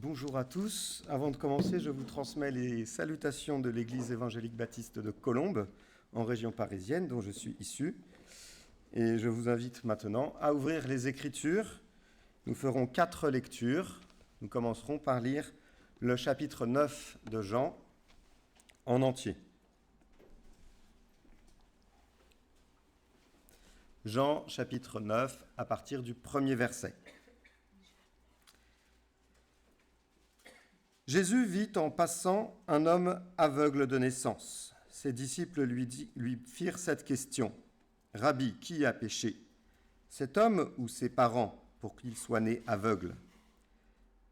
Bonjour à tous. Avant de commencer, je vous transmets les salutations de l'Église évangélique baptiste de Colombes, en région parisienne, dont je suis issu. Et je vous invite maintenant à ouvrir les Écritures. Nous ferons 4 lectures. Nous commencerons par lire le chapitre 9 de Jean en entier. Jean, chapitre 9, à partir du premier verset. Jésus vit en passant un homme aveugle de naissance. Ses disciples lui firent cette question. « Rabbi, qui a péché, cet homme ou ses parents, pour qu'il soit né aveugle ?»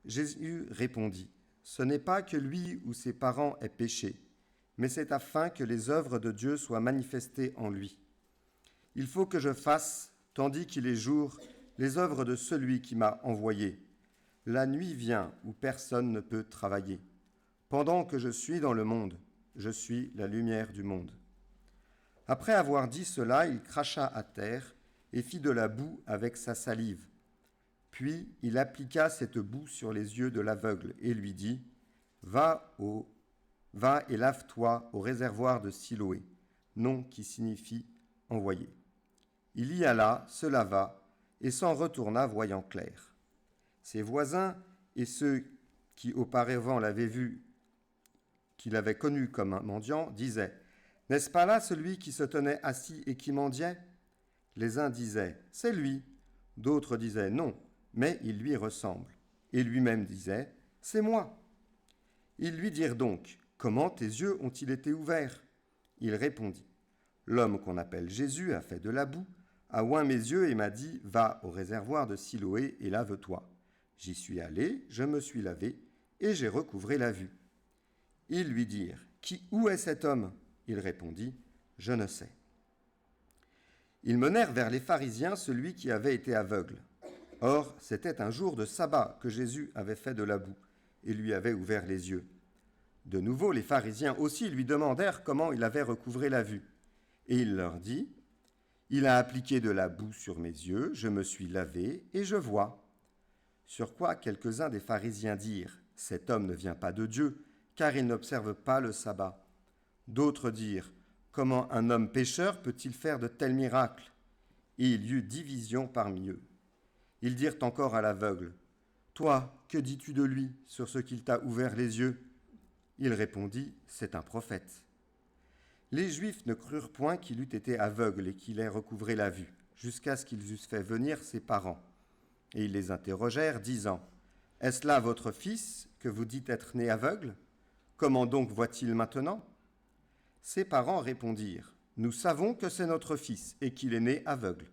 Jésus répondit. « Ce n'est pas que lui ou ses parents aient péché, mais c'est afin que les œuvres de Dieu soient manifestées en lui. Il faut que je fasse, tandis qu'il est jour, les œuvres de celui qui m'a envoyé. La nuit vient où personne ne peut travailler. Pendant que je suis dans le monde, je suis la lumière du monde. » Après avoir dit cela, il cracha à terre et fit de la boue avec sa salive. Puis il appliqua cette boue sur les yeux de l'aveugle et lui dit « Va et lave-toi au réservoir de Siloé, nom qui signifie « envoyé ». Il y alla, se lava et s'en retourna voyant clair. Ses voisins et ceux qui auparavant l'avaient vu, qui l'avaient connu comme un mendiant, disaient « N'est-ce pas là celui qui se tenait assis et qui mendiait ?» Les uns disaient « C'est lui », d'autres disaient « Non, mais il lui ressemble ». Et lui-même disait « C'est moi ». Ils lui dirent donc « Comment tes yeux ont-ils été ouverts ?» Il répondit « L'homme qu'on appelle Jésus a fait de la boue, a oint mes yeux et m'a dit « Va au réservoir de Siloé et lave-toi ». J'y suis allé, je me suis lavé, et j'ai recouvré la vue. Ils lui dirent, « Où est cet homme ?» Il répondit, « Je ne sais. » Ils menèrent vers les pharisiens celui qui avait été aveugle. Or, c'était un jour de sabbat que Jésus avait fait de la boue, et lui avait ouvert les yeux. De nouveau, les pharisiens aussi lui demandèrent comment il avait recouvré la vue. Et il leur dit, « Il a appliqué de la boue sur mes yeux, je me suis lavé, et je vois. » Sur quoi quelques-uns des pharisiens dirent « Cet homme ne vient pas de Dieu, car il n'observe pas le sabbat. » D'autres dirent « Comment un homme pécheur peut-il faire de tels miracles ?» Et il y eut division parmi eux. Ils dirent encore à l'aveugle « Toi, que dis-tu de lui sur ce qu'il t'a ouvert les yeux ?» Il répondit « C'est un prophète. » Les Juifs ne crurent point qu'il eût été aveugle et qu'il ait recouvré la vue, jusqu'à ce qu'ils eussent fait venir ses parents. Et ils les interrogèrent, disant « Est-ce là votre fils que vous dites être né aveugle? Comment donc voit-il maintenant ?» Ses parents répondirent « Nous savons que c'est notre fils et qu'il est né aveugle.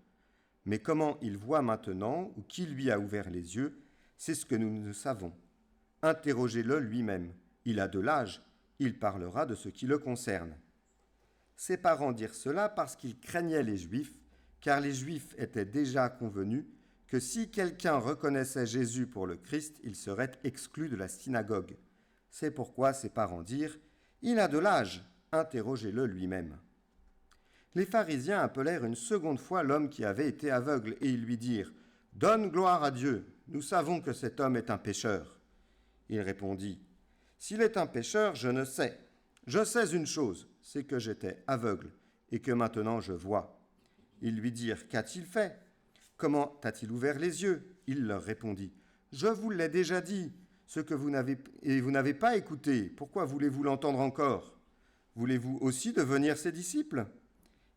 Mais comment il voit maintenant ou qui lui a ouvert les yeux, c'est ce que nous ne savons. Interrogez-le lui-même. Il a de l'âge, il parlera de ce qui le concerne. » Ses parents dirent cela parce qu'ils craignaient les Juifs, car les Juifs étaient déjà convenus que si quelqu'un reconnaissait Jésus pour le Christ, il serait exclu de la synagogue. C'est pourquoi ses parents dirent « Il a de l'âge, interrogez-le lui-même. » Les pharisiens appelèrent une seconde fois l'homme qui avait été aveugle, et ils lui dirent « Donne gloire à Dieu, nous savons que cet homme est un pécheur. » Il répondit « S'il est un pécheur, je ne sais. Je sais une chose, c'est que j'étais aveugle, et que maintenant je vois. » Ils lui dirent « Qu'a-t-il fait ? Comment t'a-t-il ouvert les yeux ?» Il leur répondit « Je vous l'ai déjà dit, ce que vous n'avez pas écouté. Pourquoi voulez-vous l'entendre encore? Voulez-vous aussi devenir ses disciples ?»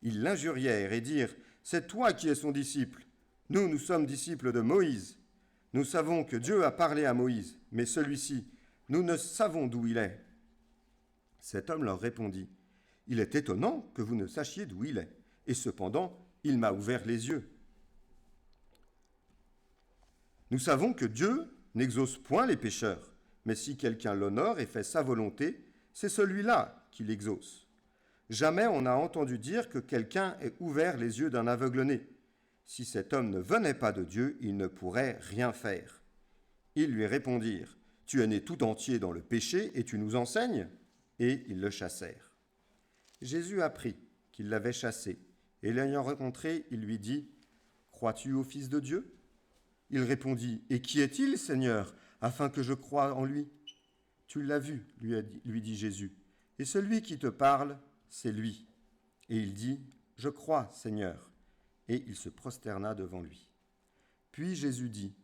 Ils l'injurièrent et dirent « C'est toi qui es son disciple. Nous sommes disciples de Moïse. Nous savons que Dieu a parlé à Moïse, mais celui-ci, nous ne savons d'où il est. » Cet homme leur répondit « Il est étonnant que vous ne sachiez d'où il est, et cependant, il m'a ouvert les yeux. Nous savons que Dieu n'exauce point les pécheurs, mais si quelqu'un l'honore et fait sa volonté, c'est celui-là qui l'exauce. Jamais on n'a entendu dire que quelqu'un ait ouvert les yeux d'un aveugle-né. Si cet homme ne venait pas de Dieu, il ne pourrait rien faire. » Ils lui répondirent « Tu es né tout entier dans le péché et tu nous enseignes ?» Et ils le chassèrent. Jésus apprit qu'ils l'avaient chassé, et l'ayant rencontré, il lui dit « Crois-tu au Fils de Dieu ?» Il répondit « Et qui est-il, Seigneur, afin que je croie en lui. Tu l'as vu, lui dit Jésus, et celui qui te parle, c'est lui. Et il dit, je crois, Seigneur. Et il se prosterna devant lui. Puis Jésus dit,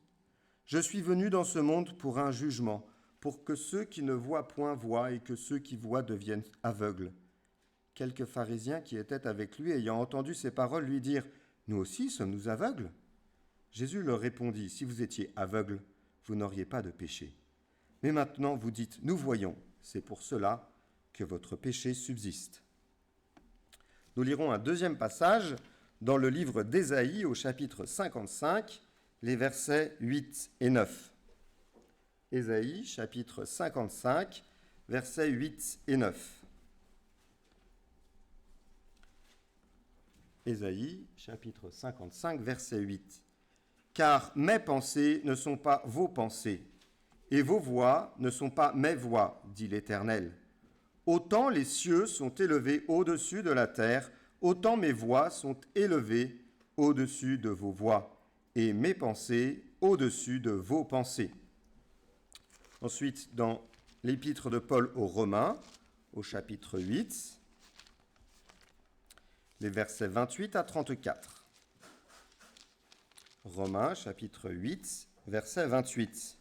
je suis venu dans ce monde pour un jugement, pour que ceux qui ne voient point voient et que ceux qui voient deviennent aveugles. Quelques pharisiens qui étaient avec lui, ayant entendu ces paroles, lui dirent, nous aussi sommes-nous aveugles ? Jésus leur répondit, si vous étiez aveugles, vous n'auriez pas de péché. Mais maintenant vous dites, nous voyons, c'est pour cela que votre péché subsiste. Nous lirons un deuxième passage dans le livre d'Ésaïe au chapitre 55, les versets 8 et 9. Ésaïe, chapitre 55, versets 8 et 9. Ésaïe, chapitre 55, verset 8. Car mes pensées ne sont pas vos pensées, et vos voix ne sont pas mes voix, dit l'Éternel. Autant les cieux sont élevés au-dessus de la terre, autant mes voix sont élevées au-dessus de vos voix, et mes pensées au-dessus de vos pensées. Ensuite, dans l'épître de Paul aux Romains, au chapitre 8, les versets 28 à 34. Romains, chapitre 8, verset 28.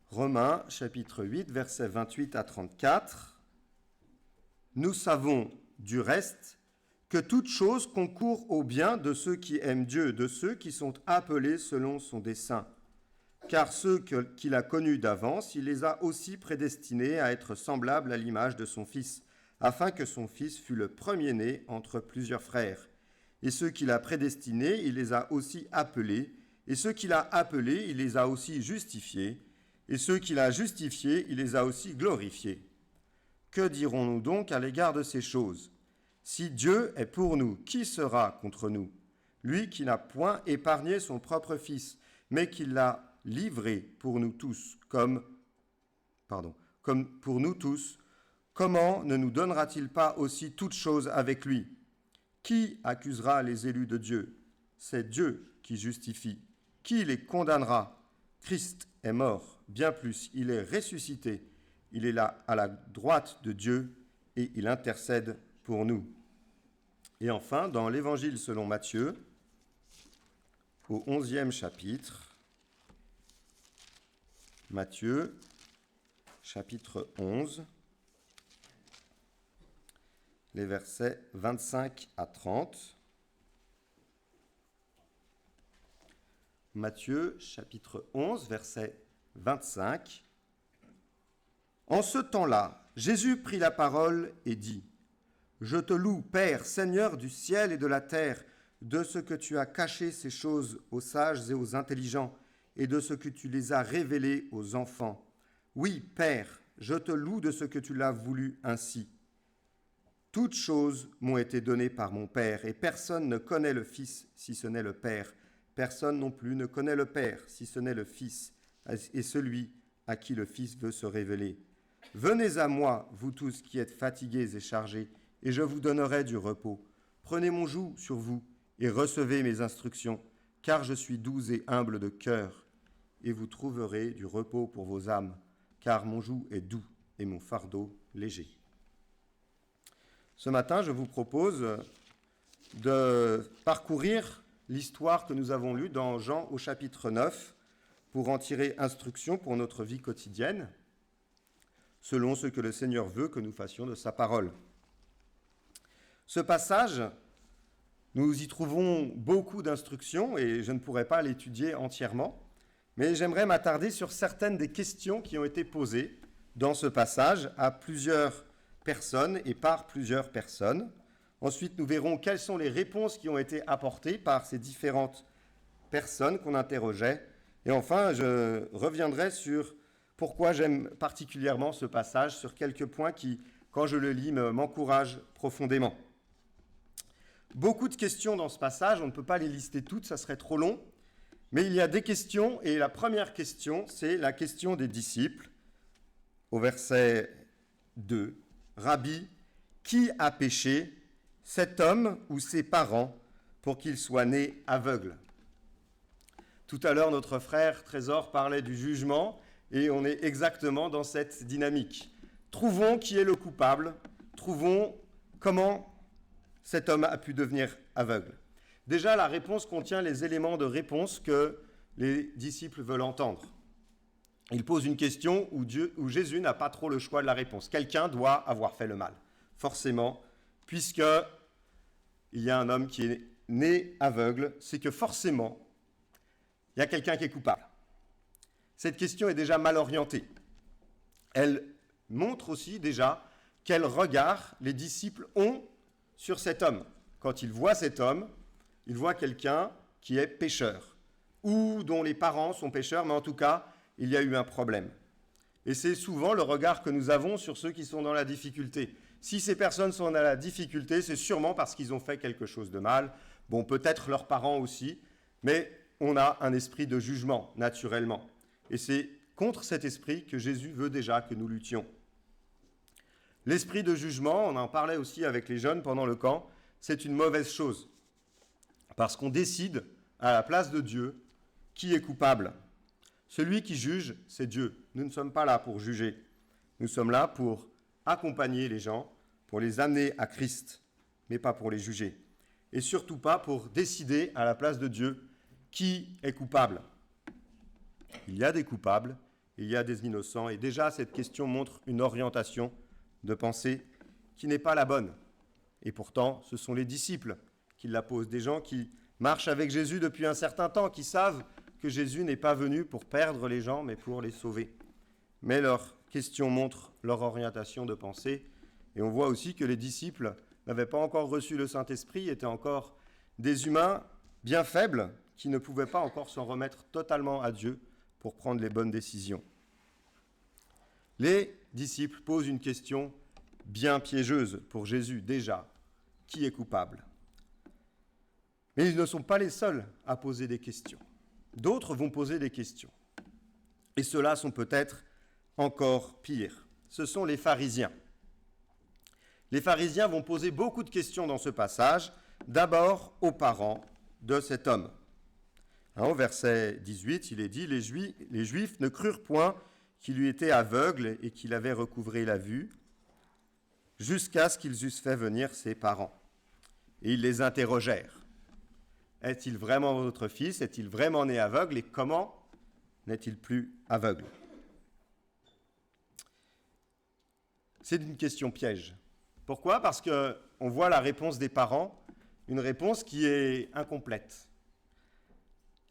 Romains, chapitre 8, versets 28 à 34. Nous savons, du reste, que toute chose concourt au bien de ceux qui aiment Dieu, de ceux qui sont appelés selon son dessein. Car ceux qu'il a connus d'avance, il les a aussi prédestinés à être semblables à l'image de son Fils, afin que son Fils fût le premier-né entre plusieurs frères. Et ceux qu'il a prédestinés, il les a aussi appelés, et ceux qu'il a appelés, il les a aussi justifiés, et ceux qu'il a justifiés, il les a aussi glorifiés. Que dirons-nous donc à l'égard de ces choses ? Si Dieu est pour nous, qui sera contre nous ? Lui qui n'a point épargné son propre Fils, mais qui l'a livré pour nous tous, comme pour nous tous, comment ne nous donnera-t-il pas aussi toutes choses avec lui ? Qui accusera les élus de Dieu ? C'est Dieu qui justifie. Qui les condamnera ? Christ est mort, bien plus, il est ressuscité. Il est là à la droite de Dieu et il intercède pour nous. Et enfin, dans l'Évangile selon Matthieu, au 11e chapitre, Matthieu, chapitre 11, les versets 25 à 30. Matthieu, chapitre 11, verset 25. En ce temps-là, Jésus prit la parole et dit, « Je te loue, Père, Seigneur du ciel et de la terre, de ce que tu as caché ces choses aux sages et aux intelligents, et de ce que tu les as révélées aux enfants. Oui, Père, je te loue de ce que tu l'as voulu ainsi. Toutes choses m'ont été données par mon Père, et personne ne connaît le Fils si ce n'est le Père. Personne non plus ne connaît le Père si ce n'est le Fils, et celui à qui le Fils veut se révéler. Venez à moi, vous tous qui êtes fatigués et chargés, et je vous donnerai du repos. Prenez mon joug sur vous et recevez mes instructions, car je suis doux et humble de cœur, et vous trouverez du repos pour vos âmes, car mon joug est doux et mon fardeau léger. » Ce matin, je vous propose de parcourir l'histoire que nous avons lue dans Jean au chapitre 9 pour en tirer instruction pour notre vie quotidienne, selon ce que le Seigneur veut que nous fassions de sa parole. Ce passage, nous y trouvons beaucoup d'instructions et je ne pourrai pas l'étudier entièrement, mais j'aimerais m'attarder sur certaines des questions qui ont été posées dans ce passage à plusieurs personnes et par plusieurs personnes. Ensuite, nous verrons quelles sont les réponses qui ont été apportées par ces différentes personnes qu'on interrogeait. Et enfin, je reviendrai sur pourquoi j'aime particulièrement ce passage, sur quelques points qui, quand je le lis, m'encouragent profondément. Beaucoup de questions dans ce passage, on ne peut pas les lister toutes, ça serait trop long, mais il y a des questions, et la première question, c'est la question des disciples, au verset 2. « Rabbi, qui a péché, cet homme ou ses parents, pour qu'il soit né aveugle ?» Tout à l'heure, notre frère Trésor parlait du jugement, et on est exactement dans cette dynamique. Trouvons qui est le coupable, trouvons comment cet homme a pu devenir aveugle. Déjà, la réponse contient les éléments de réponse que les disciples veulent entendre. Il pose une question où Jésus n'a pas trop le choix de la réponse. Quelqu'un doit avoir fait le mal, forcément, puisqu'il y a un homme qui est né aveugle, c'est que forcément, il y a quelqu'un qui est coupable. Cette question est déjà mal orientée. Elle montre aussi déjà quel regard les disciples ont sur cet homme. Quand ils voient cet homme, ils voient quelqu'un qui est pécheur, ou dont les parents sont pécheurs, mais en tout cas, il y a eu un problème. Et c'est souvent le regard que nous avons sur ceux qui sont dans la difficulté. Si ces personnes sont dans la difficulté, c'est sûrement parce qu'ils ont fait quelque chose de mal. Bon, peut-être leurs parents aussi, mais on a un esprit de jugement, naturellement. Et c'est contre cet esprit que Jésus veut déjà que nous luttions. L'esprit de jugement, on en parlait aussi avec les jeunes pendant le camp, c'est une mauvaise chose. Parce qu'on décide, à la place de Dieu, qui est coupable. Celui qui juge, c'est Dieu. Nous ne sommes pas là pour juger. Nous sommes là pour accompagner les gens, pour les amener à Christ, mais pas pour les juger. Et surtout pas pour décider, à la place de Dieu, qui est coupable. Il y a des coupables, il y a des innocents, et déjà cette question montre une orientation de pensée qui n'est pas la bonne. Et pourtant, ce sont les disciples qui la posent, des gens qui marchent avec Jésus depuis un certain temps, qui savent que Jésus n'est pas venu pour perdre les gens, mais pour les sauver. Mais leur question montre leur orientation de pensée, et on voit aussi que les disciples n'avaient pas encore reçu le Saint-Esprit, étaient encore des humains bien faibles, qui ne pouvaient pas encore s'en remettre totalement à Dieu pour prendre les bonnes décisions. Les disciples posent une question bien piégeuse pour Jésus déjà. Qui est coupable ? Mais ils ne sont pas les seuls à poser des questions. D'autres vont poser des questions. Et ceux-là sont peut-être encore pires. Ce sont les pharisiens. Les pharisiens vont poser beaucoup de questions dans ce passage, d'abord aux parents de cet homme. Au verset 18, il est dit « Les Juifs ne crurent point qu'il lui était aveugle et qu'il avait recouvré la vue, jusqu'à ce qu'ils eussent fait venir ses parents. Et ils les interrogèrent. Est-il vraiment votre fils ? Est-il vraiment né aveugle ? Et comment n'est-il plus aveugle ? C'est une question piège. Pourquoi ? Parce qu'on voit la réponse des parents, une réponse qui est incomplète.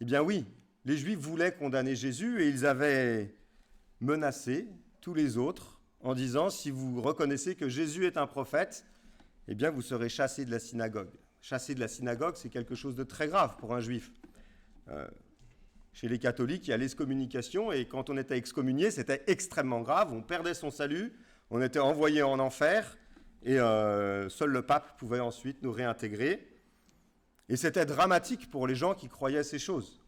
Eh bien oui, les Juifs voulaient condamner Jésus et ils avaient menacé tous les autres en disant « Si vous reconnaissez que Jésus est un prophète, eh bien vous serez chassés de la synagogue. » Chasser de la synagogue, c'est quelque chose de très grave pour un juif. Chez les catholiques, il y a l'excommunication, et quand on était excommunié, c'était extrêmement grave. On perdait son salut, on était envoyé en enfer, et seul le pape pouvait ensuite nous réintégrer. Et c'était dramatique pour les gens qui croyaient ces choses.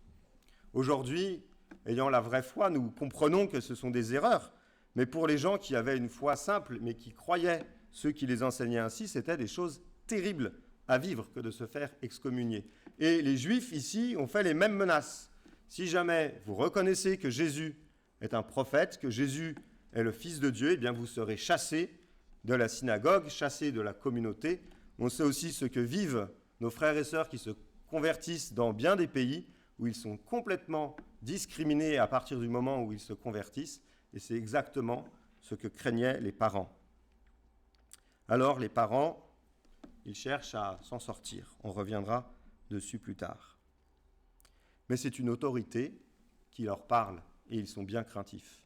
Aujourd'hui, ayant la vraie foi, nous comprenons que ce sont des erreurs, mais pour les gens qui avaient une foi simple, mais qui croyaient ceux qui les enseignaient ainsi, c'était des choses terribles à vivre que de se faire excommunier. Et les Juifs, ici, ont fait les mêmes menaces. Si jamais vous reconnaissez que Jésus est un prophète, que Jésus est le Fils de Dieu, eh bien vous serez chassés de la synagogue, chassés de la communauté. On sait aussi ce que vivent nos frères et sœurs qui se convertissent dans bien des pays où ils sont complètement discriminés à partir du moment où ils se convertissent. Et c'est exactement ce que craignaient les parents. Alors les parents, ils cherchent à s'en sortir. On reviendra dessus plus tard. Mais c'est une autorité qui leur parle et ils sont bien craintifs.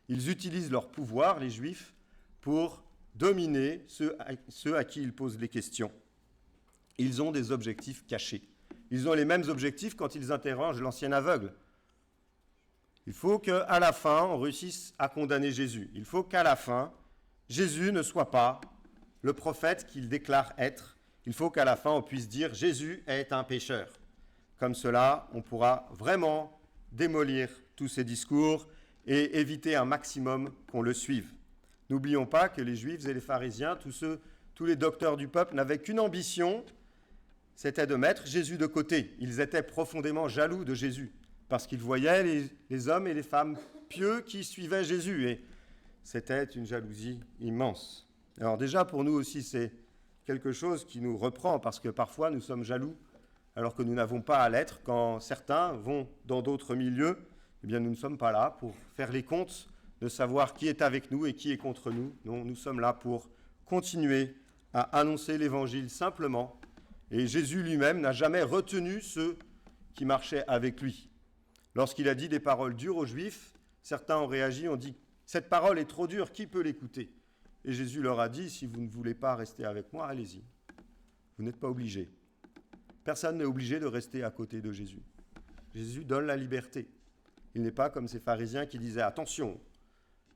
Ils utilisent leur pouvoir, les Juifs, pour dominer ceux à qui ils posent les questions. Ils ont des objectifs cachés. Ils ont les mêmes objectifs quand ils interrogent l'ancien aveugle. Il faut qu'à la fin, on réussisse à condamner Jésus. Il faut qu'à la fin, Jésus ne soit pas le prophète qu'il déclare être. Il faut qu'à la fin, on puisse dire « Jésus est un pécheur ». Comme cela, on pourra vraiment démolir tous ces discours et éviter un maximum qu'on le suive. N'oublions pas que les Juifs et les pharisiens, tous les docteurs du peuple, n'avaient qu'une ambition, c'était de mettre Jésus de côté. Ils étaient profondément jaloux de Jésus. parce qu'il voyait les hommes et les femmes pieux qui suivaient Jésus, et c'était une jalousie immense. Alors déjà, pour nous aussi, c'est quelque chose qui nous reprend, parce que parfois nous sommes jaloux, alors que nous n'avons pas à l'être. Quand certains vont dans d'autres milieux, eh bien nous ne sommes pas là pour faire les comptes, de savoir qui est avec nous et qui est contre nous. Non, nous sommes là pour continuer à annoncer l'Évangile simplement. Et Jésus lui-même n'a jamais retenu ceux qui marchaient avec lui. Lorsqu'il a dit des paroles dures aux Juifs, certains ont réagi, ont dit « Cette parole est trop dure, qui peut l'écouter ?» Et Jésus leur a dit « Si vous ne voulez pas rester avec moi, allez-y. Vous n'êtes pas obligés. » Personne n'est obligé de rester à côté de Jésus. Jésus donne la liberté. Il n'est pas comme ces pharisiens qui disaient « Attention,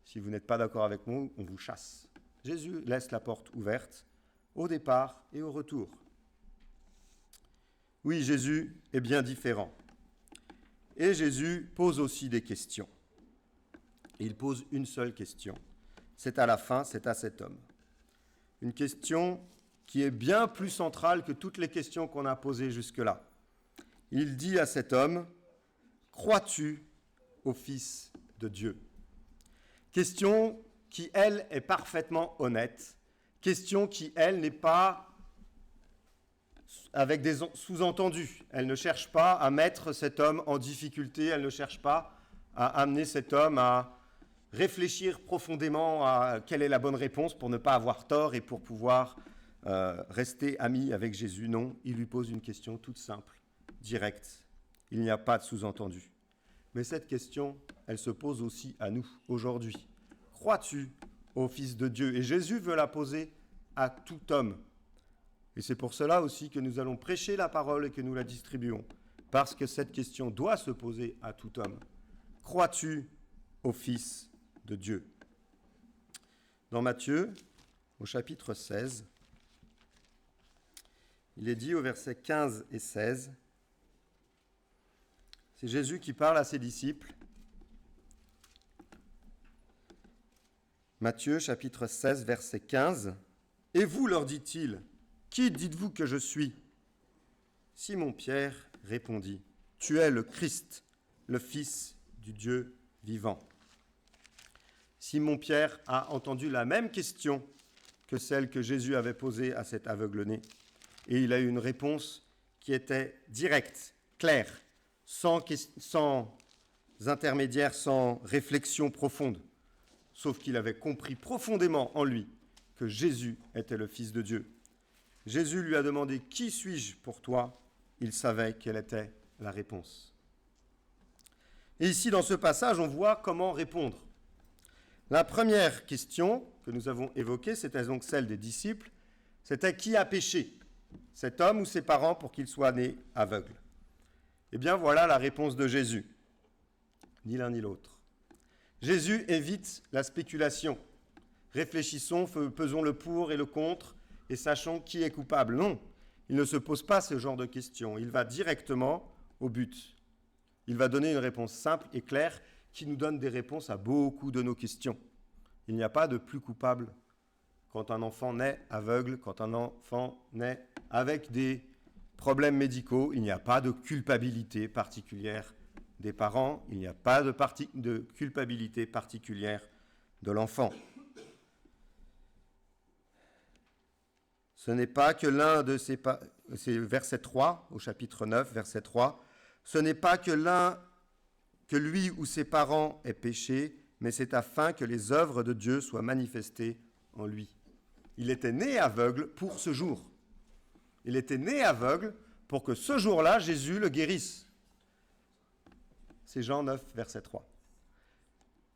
si vous n'êtes pas d'accord avec moi, on vous chasse. » Jésus laisse la porte ouverte au départ et au retour. Oui, Jésus est bien différent. Et Jésus pose aussi des questions. Il pose une seule question. C'est à la fin, c'est à cet homme. Une question qui est bien plus centrale que toutes les questions qu'on a posées jusque-là. Il dit à cet homme, « Crois-tu au Fils de Dieu ?» Question qui, elle, est parfaitement honnête. Question qui, elle, n'est pas avec des sous-entendus. Elle ne cherche pas à mettre cet homme en difficulté, elle ne cherche pas à amener cet homme à réfléchir profondément à quelle est la bonne réponse pour ne pas avoir tort et pour pouvoir rester ami avec Jésus. Non, il lui pose une question toute simple, directe. Il n'y a pas de sous-entendu. Mais cette question, elle se pose aussi à nous, aujourd'hui. Crois-tu au Fils de Dieu ? Et Jésus veut la poser à tout homme. Et c'est pour cela aussi que nous allons prêcher la parole et que nous la distribuons. Parce que cette question doit se poser à tout homme. Crois-tu au Fils de Dieu ? Dans Matthieu, au chapitre 16, il est dit au verset 15 et 16, c'est Jésus qui parle à ses disciples. Matthieu, chapitre 16, verset 15. « Et vous, leur dit-il, qui dites-vous que je suis ?» Simon-Pierre répondit, « Tu es le Christ, le Fils du Dieu vivant. » Simon-Pierre a entendu la même question que celle que Jésus avait posée à cet aveugle-né. Et il a eu une réponse qui était directe, claire, sans intermédiaire, sans réflexion profonde. Sauf qu'il avait compris profondément en lui que Jésus était le Fils de Dieu. Jésus lui a demandé « Qui suis-je pour toi ?» Il savait quelle était la réponse. Et ici, dans ce passage, on voit comment répondre. La première question que nous avons évoquée, c'était donc celle des disciples, c'était « Qui a péché ? Cet homme ou ses parents pour qu'il soit né aveugle ?» Eh bien, voilà la réponse de Jésus. Ni l'un ni l'autre. Jésus évite la spéculation. Réfléchissons, pesons le pour et le contre et sachons qui est coupable. Non, il ne se pose pas ce genre de questions. Il va directement au but. Il va donner une réponse simple et claire qui nous donne des réponses à beaucoup de nos questions. Il n'y a pas de plus coupable quand un enfant naît aveugle, quand un enfant naît avec des problèmes médicaux. Il n'y a pas de culpabilité particulière des parents, il n'y a pas de culpabilité particulière de l'enfant. Ce n'est pas que l'un de ces... C'est verset 3, au chapitre 9, verset 3. Ce n'est pas que lui ou ses parents aient péché, mais c'est afin que les œuvres de Dieu soient manifestées en lui. Il était né aveugle pour ce jour. Il était né aveugle pour que ce jour-là, Jésus le guérisse. C'est Jean 9, verset 3.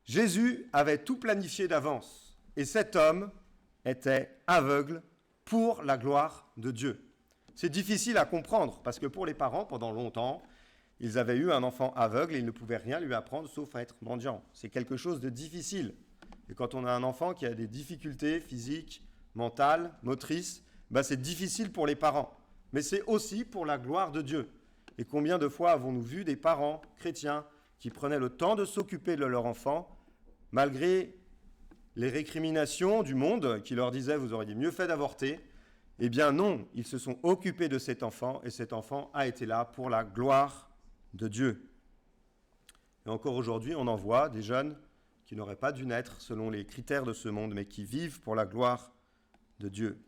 Jésus avait tout planifié d'avance, et cet homme était aveugle pour la gloire de Dieu. C'est difficile à comprendre, parce que pour les parents, pendant longtemps, ils avaient eu un enfant aveugle et ils ne pouvaient rien lui apprendre sauf à être mendiant. C'est quelque chose de difficile. Et quand on a un enfant qui a des difficultés physiques, mentales, motrices, c'est difficile pour les parents. Mais c'est aussi pour la gloire de Dieu. Et combien de fois avons-nous vu des parents chrétiens qui prenaient le temps de s'occuper de leur enfant, malgré les récriminations du monde qui leur disaient « vous auriez mieux fait d'avorter », eh bien non, ils se sont occupés de cet enfant et cet enfant a été là pour la gloire de Dieu. Et encore aujourd'hui, on en voit des jeunes qui n'auraient pas dû naître selon les critères de ce monde, mais qui vivent pour la gloire de Dieu.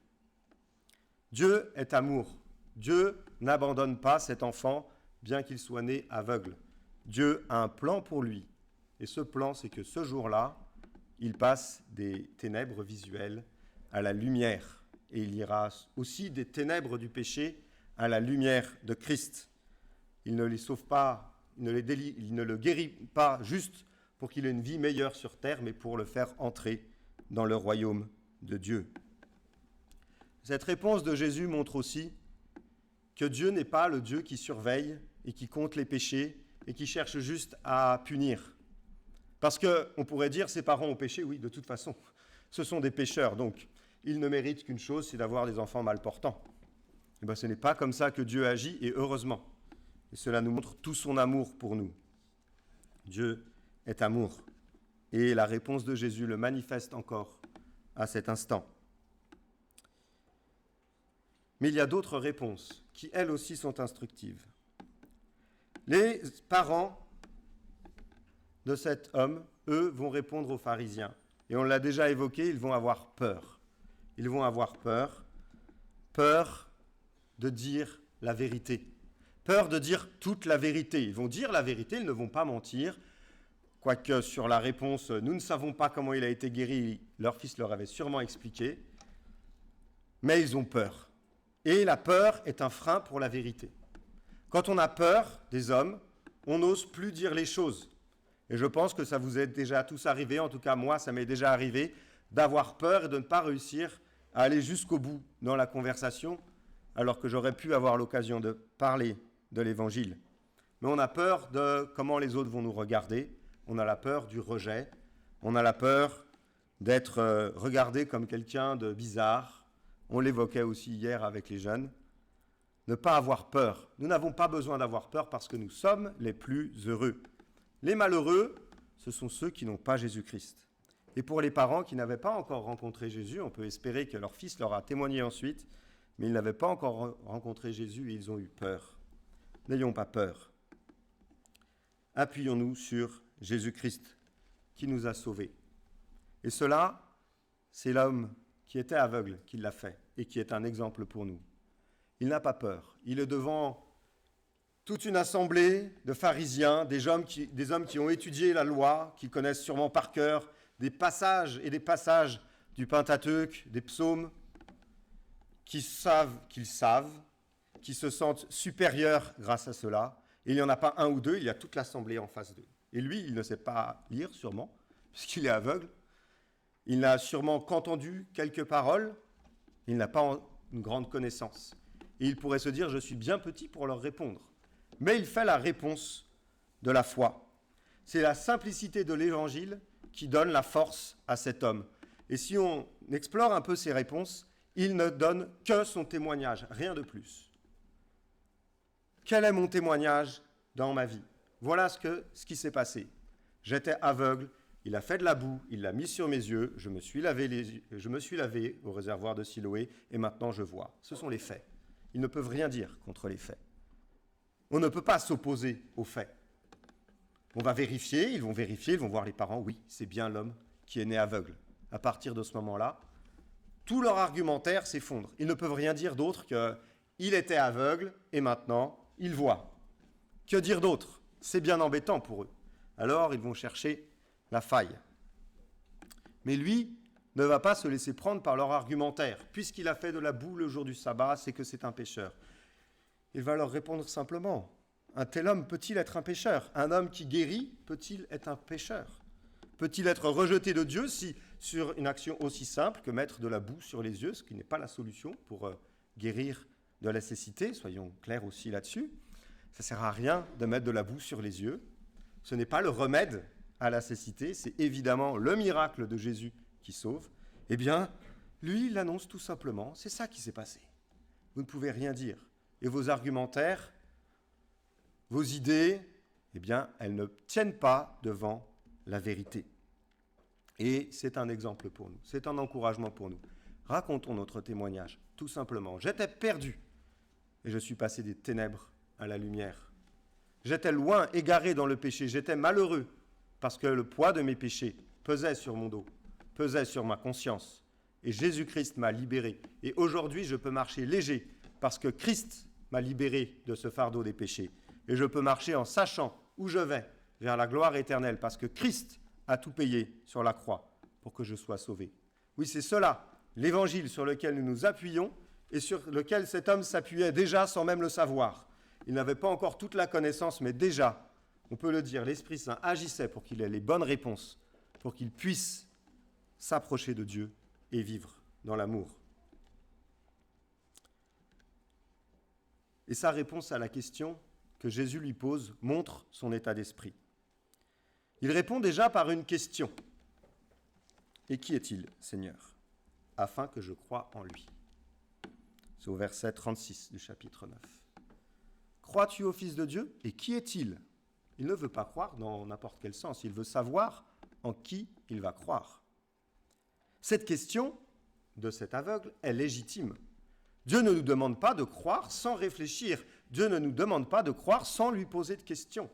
Dieu est amour. Dieu n'abandonne pas cet enfant, bien qu'il soit né aveugle. Dieu a un plan pour lui. Et ce plan, c'est que ce jour-là, il passe des ténèbres visuelles à la lumière. Et il ira aussi des ténèbres du péché à la lumière de Christ. Il ne les sauve pas, il ne le guérit pas juste pour qu'il ait une vie meilleure sur terre, mais pour le faire entrer dans le royaume de Dieu. Cette réponse de Jésus montre aussi que Dieu n'est pas le Dieu qui surveille et qui compte les péchés et qui cherche juste à punir. Parce qu'on pourrait dire, ses parents ont péché, oui, de toute façon, ce sont des pécheurs, donc ils ne méritent qu'une chose, c'est d'avoir des enfants mal portants. Et bien, ce n'est pas comme ça que Dieu agit, et heureusement. Et cela nous montre tout son amour pour nous. Dieu est amour. Et la réponse de Jésus le manifeste encore à cet instant. Mais il y a d'autres réponses qui, elles aussi, sont instructives. Les parents de cet homme, eux, vont répondre aux pharisiens. Et on l'a déjà évoqué, ils vont avoir peur. Ils vont avoir peur de dire la vérité, peur de dire toute la vérité. Ils vont dire la vérité, ils ne vont pas mentir, quoique sur la réponse « nous ne savons pas comment il a été guéri », leur fils leur avait sûrement expliqué, mais ils ont peur. Et la peur est un frein pour la vérité. Quand on a peur des hommes, on n'ose plus dire les choses. Et je pense que ça vous est déjà tous arrivé, en tout cas moi, ça m'est déjà arrivé, d'avoir peur et de ne pas réussir à aller jusqu'au bout dans la conversation, alors que j'aurais pu avoir l'occasion de parler de l'Évangile. Mais on a peur de comment les autres vont nous regarder, on a la peur du rejet, on a la peur d'être regardé comme quelqu'un de bizarre. On l'évoquait aussi hier avec les jeunes. Ne pas avoir peur. Nous n'avons pas besoin d'avoir peur parce que nous sommes les plus heureux. Les malheureux, ce sont ceux qui n'ont pas Jésus-Christ. Et pour les parents qui n'avaient pas encore rencontré Jésus, on peut espérer que leur fils leur a témoigné ensuite, mais ils n'avaient pas encore rencontré Jésus et ils ont eu peur. N'ayons pas peur. Appuyons-nous sur Jésus-Christ qui nous a sauvés. Et cela, c'est l'homme qui était aveugle qui l'a fait et qui est un exemple pour nous. Il n'a pas peur. Il est devant toute une assemblée de pharisiens, des hommes qui ont étudié la loi, qui connaissent sûrement par cœur des passages et des passages du Pentateuque, des psaumes, qui savent, qui se sentent supérieurs grâce à cela. Et il n'y en a pas un ou deux, il y a toute l'assemblée en face d'eux. Et lui, il ne sait pas lire sûrement, puisqu'il est aveugle. Il n'a sûrement qu'entendu quelques paroles, il n'a pas une grande connaissance. Et il pourrait se dire, je suis bien petit pour leur répondre. Mais il fait la réponse de la foi. C'est la simplicité de l'Évangile qui donne la force à cet homme. Et si on explore un peu ses réponses, il ne donne que son témoignage, rien de plus. Quel est mon témoignage dans ma vie? Voilà ce qui s'est passé. J'étais aveugle, il a fait de la boue, il l'a mis sur mes yeux, je me suis lavé au réservoir de Siloé et maintenant je vois. Ce sont les faits. Ils ne peuvent rien dire contre les faits. On ne peut pas s'opposer aux faits. On va vérifier, ils vont voir les parents, oui, c'est bien l'homme qui est né aveugle. À partir de ce moment-là, tout leur argumentaire s'effondre. Ils ne peuvent rien dire d'autre qu'il était aveugle et maintenant il voit. Que dire d'autre? C'est bien embêtant pour eux. Alors ils vont chercher la faille. Mais lui ne va pas se laisser prendre par leur argumentaire. Puisqu'il a fait de la boue le jour du sabbat, c'est que c'est un pécheur. Il va leur répondre simplement, un tel homme peut-il être un pécheur? Un homme qui guérit peut-il être un pécheur? Peut-il être rejeté de Dieu si, sur une action aussi simple que mettre de la boue sur les yeux, ce qui n'est pas la solution pour guérir de la cécité, soyons clairs aussi là-dessus. Ça ne sert à rien de mettre de la boue sur les yeux. Ce n'est pas le remède à la cécité, c'est évidemment le miracle de Jésus qui sauve. Eh bien, lui, il annonce tout simplement, c'est ça qui s'est passé. Vous ne pouvez rien dire. Et vos argumentaires, vos idées, eh bien, elles ne tiennent pas devant la vérité. Et c'est un exemple pour nous, c'est un encouragement pour nous. Racontons notre témoignage, tout simplement. J'étais perdu et je suis passé des ténèbres à la lumière. J'étais loin, égaré dans le péché. J'étais malheureux parce que le poids de mes péchés pesait sur mon dos, pesait sur ma conscience. Et Jésus-Christ m'a libéré. Et aujourd'hui, je peux marcher léger parce que Christ m'a libéré de ce fardeau des péchés. Et je peux marcher en sachant où je vais, vers la gloire éternelle, parce que Christ a tout payé sur la croix pour que je sois sauvé. Oui, c'est cela, l'évangile sur lequel nous nous appuyons et sur lequel cet homme s'appuyait déjà sans même le savoir. Il n'avait pas encore toute la connaissance, mais déjà, on peut le dire, l'Esprit Saint agissait pour qu'il ait les bonnes réponses, pour qu'il puisse s'approcher de Dieu et vivre dans l'amour. Et sa réponse à la question que Jésus lui pose montre son état d'esprit. Il répond déjà par une question. « Et qui est-il, Seigneur ? Afin que je croie en lui. » C'est au verset 36 du chapitre 9. « Crois-tu au Fils de Dieu ? Et qui est-il » Il ne veut pas croire dans n'importe quel sens, il veut savoir en qui il va croire. Cette question de cet aveugle est légitime. Dieu ne nous demande pas de croire sans réfléchir. Dieu ne nous demande pas de croire sans lui poser de questions.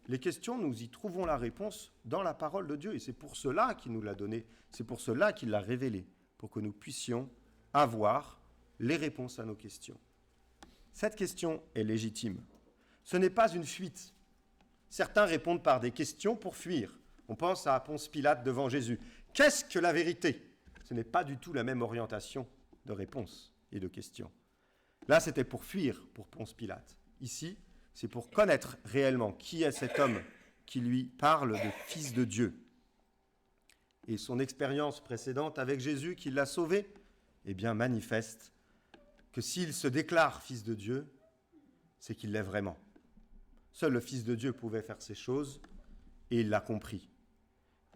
Les questions, nous y trouvons la réponse dans la parole de Dieu. Et c'est pour cela qu'il nous l'a donnée, c'est pour cela qu'il l'a révélée, pour que nous puissions avoir les réponses à nos questions. Cette question est légitime. Ce n'est pas une fuite. Certains répondent par des questions pour fuir. On pense à Ponce Pilate devant Jésus. Qu'est-ce que la vérité ? Ce n'est pas du tout la même orientation de réponse et de questions. Là, c'était pour fuir pour Ponce Pilate. Ici, c'est pour connaître réellement qui est cet homme qui lui parle de Fils de Dieu. Et son expérience précédente avec Jésus qui l'a sauvé, eh bien, manifeste que s'il se déclare Fils de Dieu, c'est qu'il l'est vraiment. Seul le Fils de Dieu pouvait faire ces choses et il l'a compris.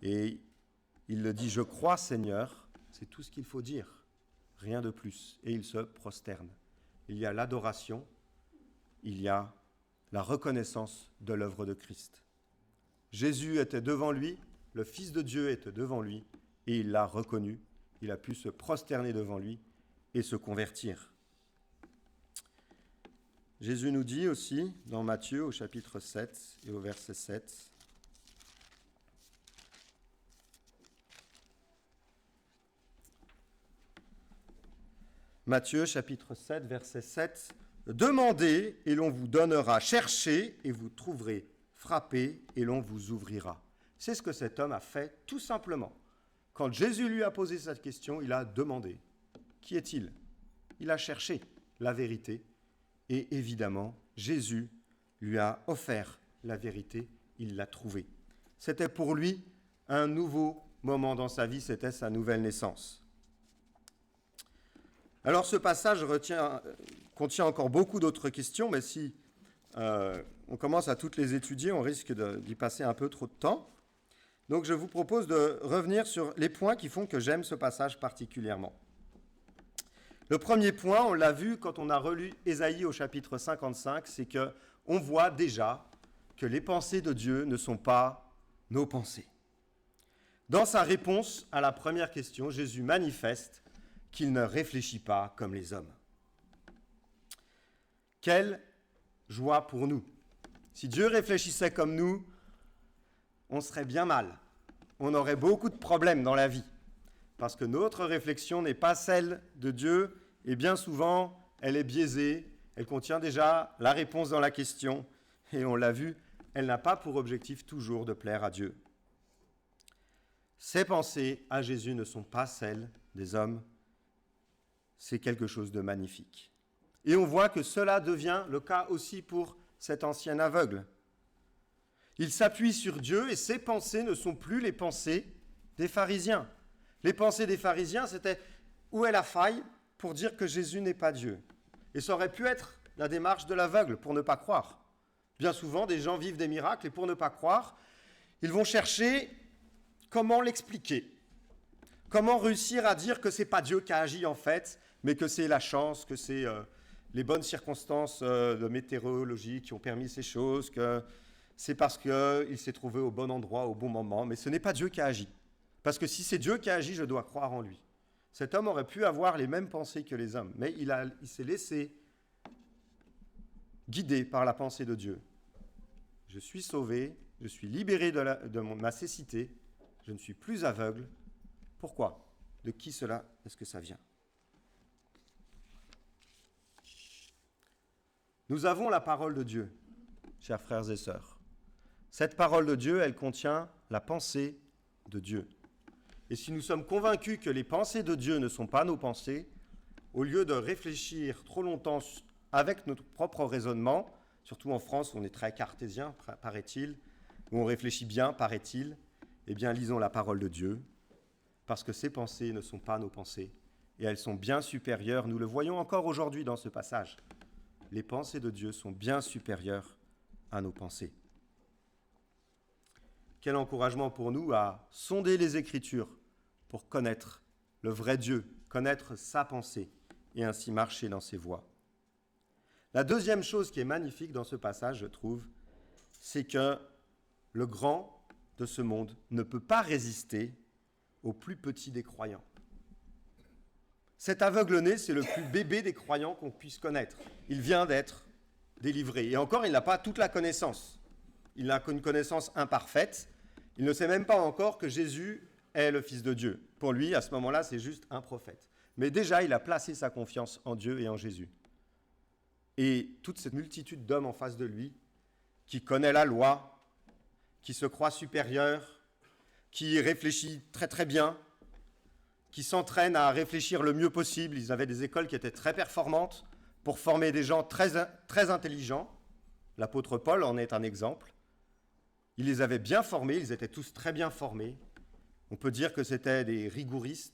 Et il le dit, « Je crois, Seigneur », c'est tout ce qu'il faut dire, rien de plus. Et il se prosterne. Il y a l'adoration, il y a la reconnaissance de l'œuvre de Christ. Jésus était devant lui, le Fils de Dieu était devant lui, et il l'a reconnu. Il a pu se prosterner devant lui et se convertir. Jésus nous dit aussi, dans Matthieu, au chapitre 7 et au verset 7, Matthieu, chapitre 7, verset 7, « Demandez et l'on vous donnera, cherchez et vous trouverez, frappez et l'on vous ouvrira. » C'est ce que cet homme a fait tout simplement. Quand Jésus lui a posé cette question, il a demandé. Qui est-il ? Il a cherché la vérité et évidemment, Jésus lui a offert la vérité, il l'a trouvée. C'était pour lui un nouveau moment dans sa vie, c'était sa nouvelle naissance. Alors ce passage contient encore beaucoup d'autres questions, mais si on commence à toutes les étudier, on risque d'y passer un peu trop de temps. Donc je vous propose de revenir sur les points qui font que j'aime ce passage particulièrement. Le premier point, on l'a vu quand on a relu Ésaïe au chapitre 55, c'est qu'on voit déjà que les pensées de Dieu ne sont pas nos pensées. Dans sa réponse à la première question, Jésus manifeste qu'il ne réfléchit pas comme les hommes. Quelle joie pour nous! Si Dieu réfléchissait comme nous, on serait bien mal. On aurait beaucoup de problèmes dans la vie. Parce que notre réflexion n'est pas celle de Dieu, et bien souvent, elle est biaisée, elle contient déjà la réponse dans la question, et on l'a vu, elle n'a pas pour objectif toujours de plaire à Dieu. Ces pensées à Jésus ne sont pas celles des hommes, c'est quelque chose de magnifique. Et on voit que cela devient le cas aussi pour cet ancien aveugle. Il s'appuie sur Dieu et ses pensées ne sont plus les pensées des pharisiens. Les pensées des pharisiens, c'était où est la faille pour dire que Jésus n'est pas Dieu. Et ça aurait pu être la démarche de l'aveugle pour ne pas croire. Bien souvent, des gens vivent des miracles et pour ne pas croire, ils vont chercher comment l'expliquer. Comment réussir à dire que ce n'est pas Dieu qui a agi en fait, mais que c'est la chance, que c'est les bonnes circonstances de météorologie qui ont permis ces choses, que c'est parce qu'il s'est trouvé au bon endroit, au bon moment, mais ce n'est pas Dieu qui a agi. Parce que si c'est Dieu qui a agi, je dois croire en lui. Cet homme aurait pu avoir les mêmes pensées que les hommes, mais il s'est laissé guider par la pensée de Dieu. je suis sauvé, je suis libéré de ma cécité, je ne suis plus aveugle. Pourquoi? De qui cela est-ce que ça vient? Nous avons la parole de Dieu, chers frères et sœurs. Cette parole de Dieu, elle contient la pensée de Dieu. Et si nous sommes convaincus que les pensées de Dieu ne sont pas nos pensées, au lieu de réfléchir trop longtemps avec notre propre raisonnement, surtout en France où on est très cartésien, paraît-il, où on réfléchit bien, paraît-il, eh bien lisons la parole de Dieu, parce que ces pensées ne sont pas nos pensées, et elles sont bien supérieures, nous le voyons encore aujourd'hui dans ce passage. Les pensées de Dieu sont bien supérieures à nos pensées. Quel encouragement pour nous à sonder les Écritures pour connaître le vrai Dieu, connaître sa pensée et ainsi marcher dans ses voies. La deuxième chose qui est magnifique dans ce passage, je trouve, c'est que le grand de ce monde ne peut pas résister au plus petit des croyants. Cet aveugle-né, c'est le plus bébé des croyants qu'on puisse connaître. Il vient d'être délivré. Et encore, il n'a pas toute la connaissance. Il n'a qu'une connaissance imparfaite. Il ne sait même pas encore que Jésus est le Fils de Dieu. Pour lui, à ce moment-là, c'est juste un prophète. Mais déjà, il a placé sa confiance en Dieu et en Jésus. Et toute cette multitude d'hommes en face de lui, qui connaît la loi, qui se croit supérieur, qui réfléchit très très bien, qui s'entraînent à réfléchir le mieux possible. Ils avaient des écoles qui étaient très performantes pour former des gens très intelligents. L'apôtre Paul en est un exemple. Il les avait bien formés, ils étaient tous très bien formés. On peut dire que c'était des rigoristes.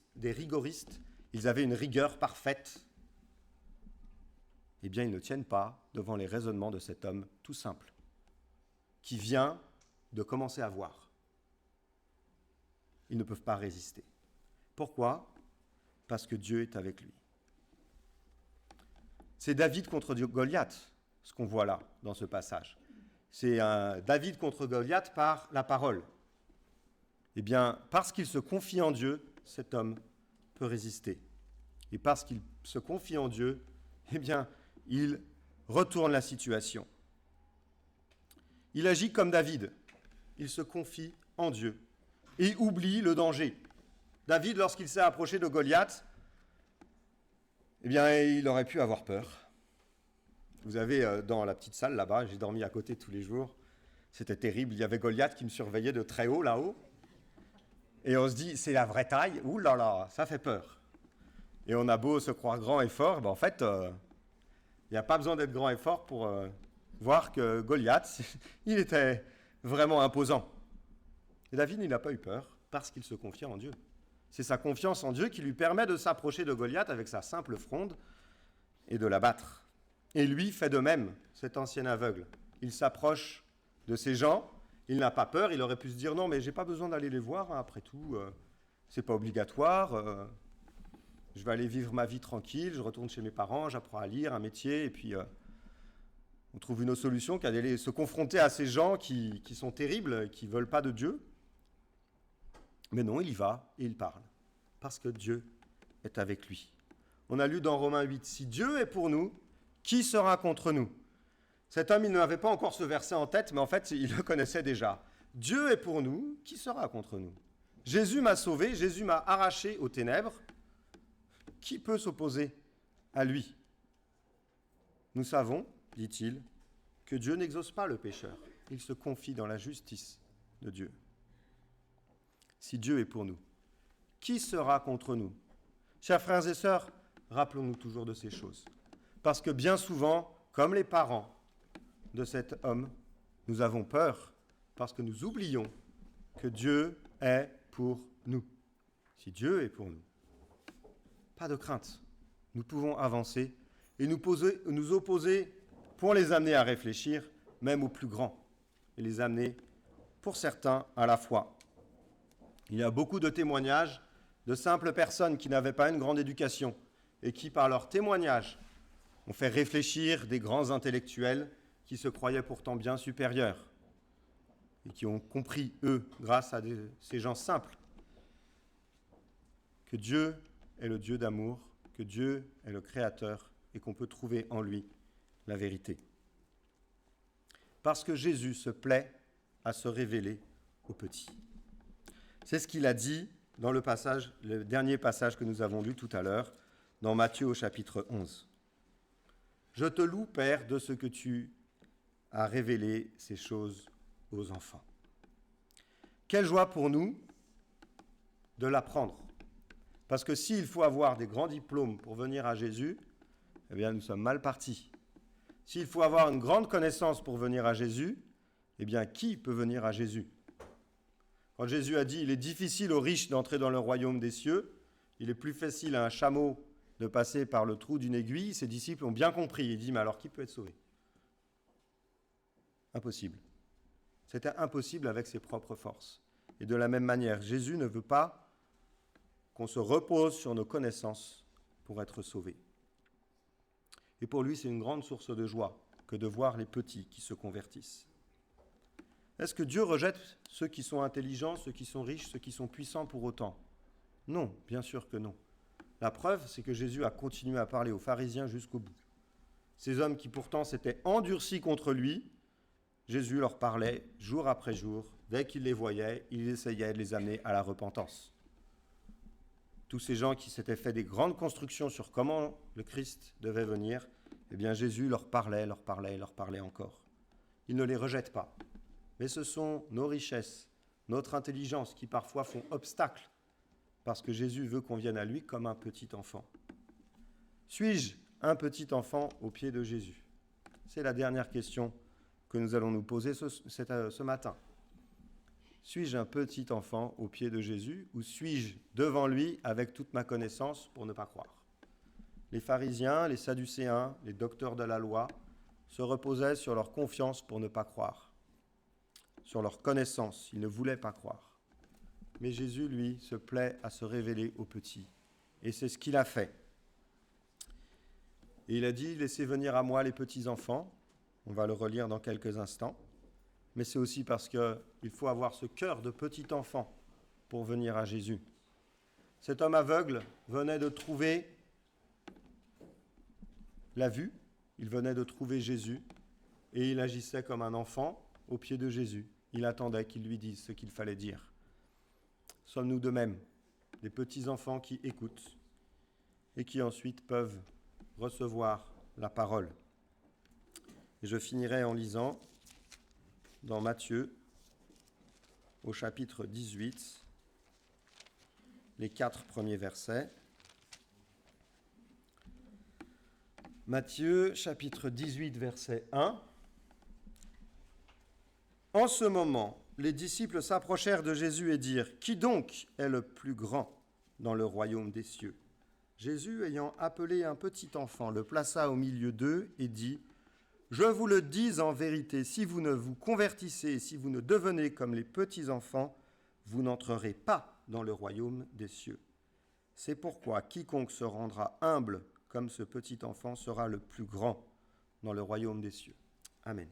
Ils avaient une rigueur parfaite. Eh bien, ils ne tiennent pas devant les raisonnements de cet homme tout simple, qui vient de commencer à voir. Ils ne peuvent pas résister. Pourquoi? Parce que Dieu est avec lui. C'est David contre Goliath, ce qu'on voit là, dans ce passage. C'est David contre Goliath par la parole. Eh bien, parce qu'il se confie en Dieu, cet homme peut résister. Et parce qu'il se confie en Dieu, eh bien, il retourne la situation. Il agit comme David. Il se confie en Dieu et oublie le danger. David, lorsqu'il s'est approché de Goliath, eh bien, il aurait pu avoir peur. Vous avez dans la petite salle là-bas, j'ai dormi à côté tous les jours, c'était terrible, il y avait Goliath qui me surveillait de très haut là-haut, et on se dit, c'est la vraie taille, ouh là là, ça fait peur. Et on a beau se croire grand et fort, ben en fait, il n'y a pas besoin d'être grand et fort pour voir que Goliath, il était vraiment imposant. Et David, il n'a pas eu peur, parce qu'il se confiait en Dieu. C'est sa confiance en Dieu qui lui permet de s'approcher de Goliath avec sa simple fronde et de l'abattre. Et lui fait de même, cet ancien aveugle. Il s'approche de ces gens, il n'a pas peur, il aurait pu se dire « Non, mais j'ai pas besoin d'aller les voir, hein, après tout, c'est pas obligatoire, je vais aller vivre ma vie tranquille, je retourne chez mes parents, j'apprends à lire, un métier, et puis on trouve une autre solution qu'à aller se confronter à ces gens qui sont terribles, qui ne veulent pas de Dieu. » Mais non, il y va et il parle, parce que Dieu est avec lui. On a lu dans Romains 8, « Si Dieu est pour nous, qui sera contre nous ?» Cet homme, il n'avait pas encore ce verset en tête, mais en fait, il le connaissait déjà. Dieu est pour nous, qui sera contre nous? Jésus m'a sauvé, Jésus m'a arraché aux ténèbres. Qui peut s'opposer à lui? Nous savons, dit-il, que Dieu n'exauce pas le pécheur. Il se confie dans la justice de Dieu. Si Dieu est pour nous, qui sera contre nous? Chers frères et sœurs, rappelons-nous toujours de ces choses. Parce que bien souvent, comme les parents de cet homme, nous avons peur parce que nous oublions que Dieu est pour nous. Si Dieu est pour nous, pas de crainte. Nous pouvons avancer et nous opposer pour les amener à réfléchir, même aux plus grands, et les amener, pour certains, à la foi. Il y a beaucoup de témoignages de simples personnes qui n'avaient pas une grande éducation et qui, par leur témoignage, ont fait réfléchir des grands intellectuels qui se croyaient pourtant bien supérieurs et qui ont compris, eux, grâce à ces gens simples, que Dieu est le Dieu d'amour, que Dieu est le Créateur et qu'on peut trouver en lui la vérité. Parce que Jésus se plaît à se révéler aux petits. C'est ce qu'il a dit dans le dernier passage que nous avons lu tout à l'heure, dans Matthieu au chapitre 11. « Je te loue, Père, de ce que tu as révélé ces choses aux enfants. » Quelle joie pour nous de l'apprendre. Parce que s'il faut avoir des grands diplômes pour venir à Jésus, eh bien nous sommes mal partis. S'il faut avoir une grande connaissance pour venir à Jésus, eh bien qui peut venir à Jésus ? Quand Jésus a dit « Il est difficile aux riches d'entrer dans le royaume des cieux », il est plus facile à un chameau de passer par le trou d'une aiguille, ses disciples ont bien compris. Il dit « Mais alors qui peut être sauvé ?» Impossible. C'était impossible avec ses propres forces. Et de la même manière, Jésus ne veut pas qu'on se repose sur nos connaissances pour être sauvés. Et pour lui, c'est une grande source de joie que de voir les petits qui se convertissent. Est-ce que Dieu rejette ceux qui sont intelligents, ceux qui sont riches, ceux qui sont puissants pour autant ? Non, bien sûr que non. La preuve, c'est que Jésus a continué à parler aux pharisiens jusqu'au bout. Ces hommes qui pourtant s'étaient endurcis contre lui, Jésus leur parlait jour après jour. Dès qu'il les voyait, il essayait de les amener à la repentance. Tous ces gens qui s'étaient fait des grandes constructions sur comment le Christ devait venir, eh bien Jésus leur parlait encore. Il ne les rejette pas. Mais ce sont nos richesses, notre intelligence qui parfois font obstacle parce que Jésus veut qu'on vienne à lui comme un petit enfant. Suis-je un petit enfant aux pieds de Jésus ? C'est la dernière question que nous allons nous poser ce matin. Suis-je un petit enfant aux pieds de Jésus ou suis-je devant lui avec toute ma connaissance pour ne pas croire ? Les pharisiens, les sadducéens, les docteurs de la loi se reposaient sur leur confiance pour ne pas croire, sur leur connaissance, ils ne voulaient pas croire. Mais Jésus, lui, se plaît à se révéler aux petits. Et c'est ce qu'il a fait. Et il a dit, laissez venir à moi les petits enfants. On va le relire dans quelques instants. Mais c'est aussi parce qu'il faut avoir ce cœur de petit enfant pour venir à Jésus. Cet homme aveugle venait de trouver la vue, il venait de trouver Jésus, et il agissait comme un enfant aux pieds de Jésus. Il attendait qu'il lui dise ce qu'il fallait dire. Sommes-nous de même, des petits enfants qui écoutent et qui ensuite peuvent recevoir la parole. Et je finirai en lisant dans Matthieu, au chapitre 18, les 4 premiers versets. Matthieu, chapitre 18, verset 1. En ce moment, les disciples s'approchèrent de Jésus et dirent « Qui donc est le plus grand dans le royaume des cieux ?» Jésus, ayant appelé un petit enfant, le plaça au milieu d'eux et dit « Je vous le dis en vérité, si vous ne vous convertissez, si vous ne devenez comme les petits enfants, vous n'entrerez pas dans le royaume des cieux. C'est pourquoi quiconque se rendra humble comme ce petit enfant sera le plus grand dans le royaume des cieux. » Amen.